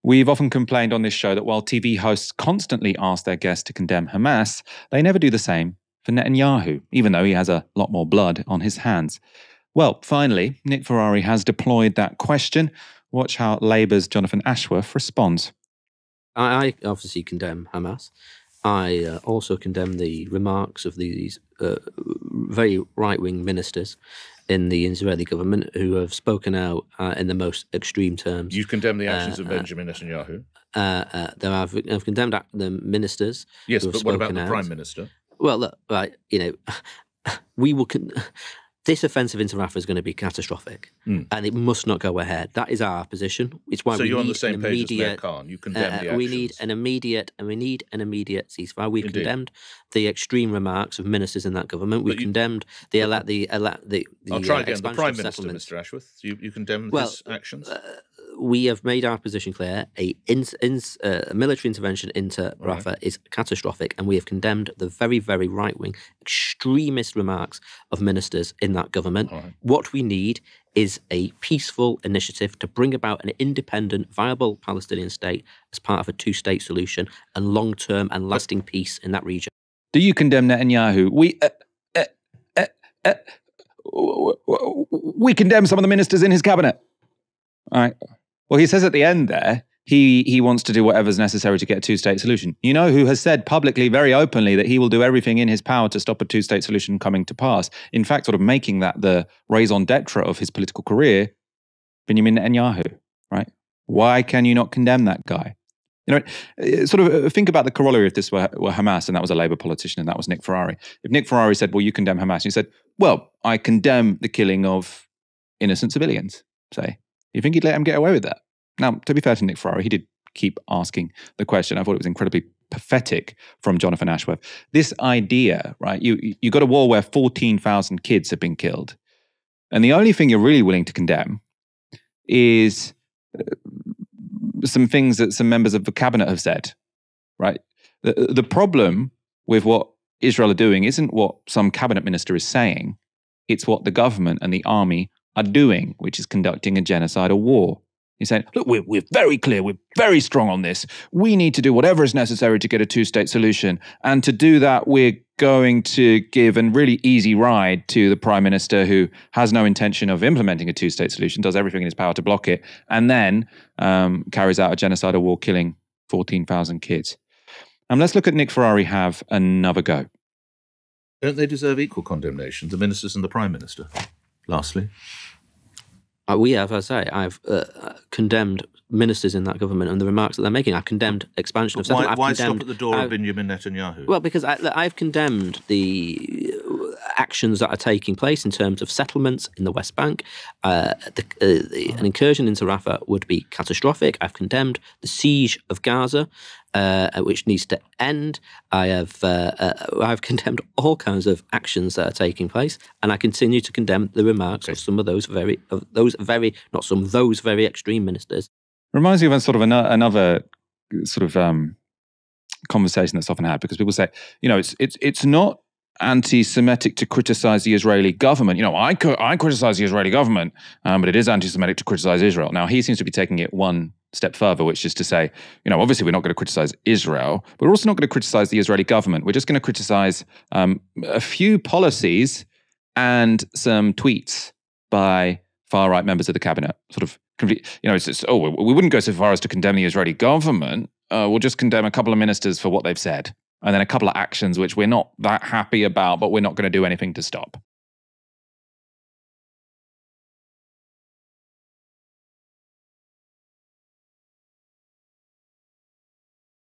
We've often complained on this show that while TV hosts constantly ask their guests to condemn Hamas, they never do the same for Netanyahu, even though he has a lot more blood on his hands. Well, finally, Nick Ferrari has deployed that question. Watch how Labour's Jonathan Ashworth responds. I obviously condemn Hamas. I also condemn the remarks of these very right-wing ministers in the Israeli government who have spoken out in the most extreme terms. You condemn the actions of Benjamin Netanyahu? I've condemned the ministers. Yes, but what about the Prime Minister? Well, look, right, we will... This offensive into Rafah is going to be catastrophic, and it must not go ahead. That is our position. It's why you're on the same page as Mayor Khan. You condemn the actions. We need an immediate ceasefire. We've condemned the extreme remarks of ministers in that government. We've condemned the I'll try again. The Prime Minister, Mr. Ashworth. You condemn his actions. We have made our position clear. A military intervention into Rafah is catastrophic, and we have condemned the very, very right-wing, extremist remarks of ministers in that government. What we need is a peaceful initiative to bring about an independent, viable Palestinian state as part of a two-state solution and long-term and lasting peace in that region. Do you condemn Netanyahu? We condemn some of the ministers in his cabinet. All right. Well, he says at the end there, he wants to do whatever's necessary to get a two-state solution. You know who has said publicly, very openly, that he will do everything in his power to stop a two-state solution coming to pass. In fact, sort of making that the raison d'etre of his political career, Benjamin Netanyahu, right? Why can you not condemn that guy? Sort of think about the corollary if this were Hamas and that was a Labour politician and that was Nick Ferrari. If Nick Ferrari said, well, you condemn Hamas, and you said, well, I condemn the killing of innocent civilians, say. You think he'd let him get away with that? Now, to be fair to Nick Ferrari, he did keep asking the question. I thought it was incredibly pathetic from Jonathan Ashworth. This idea, right, you got a war where 14,000 kids have been killed. And the only thing you're really willing to condemn is some things that some members of the cabinet have said, right? The problem with what Israel are doing isn't what some cabinet minister is saying. It's what the government and the army are doing, which is conducting a genocidal war. He's saying, look, we're very clear, we're very strong on this. We need to do whatever is necessary to get a two-state solution. And to do that, we're going to give a really easy ride to the Prime Minister who has no intention of implementing a two-state solution, does everything in his power to block it, and then carries out a genocidal war, killing 14,000 kids. Let's look at Nick Ferrari have another go. Don't they deserve equal condemnation, the ministers and the Prime Minister? Lastly. We have, as I say, I've condemned ministers in that government and the remarks that they're making. I've condemned expansion of settlement. Why stop at the door of Benjamin Netanyahu? Well, because I've condemned the actions that are taking place in terms of settlements in the West Bank. An incursion into Rafah would be catastrophic. I've condemned the siege of Gaza, which needs to end. I've condemned all kinds of actions that are taking place, and I continue to condemn the remarks of some of those very extreme ministers. Reminds me of another sort of conversation that's often had, because people say, it's not anti-Semitic to criticize the Israeli government. I criticize the Israeli government, but it is anti-Semitic to criticize Israel. Now, he seems to be taking it one step further, which is to say, obviously we're not going to criticize Israel, but we're also not going to criticize the Israeli government. We're just going to criticize a few policies and some tweets by far-right members of the cabinet. Sort of, we wouldn't go so far as to condemn the Israeli government. We'll just condemn a couple of ministers for what they've said, and then a couple of actions which we're not that happy about, but we're not going to do anything to stop.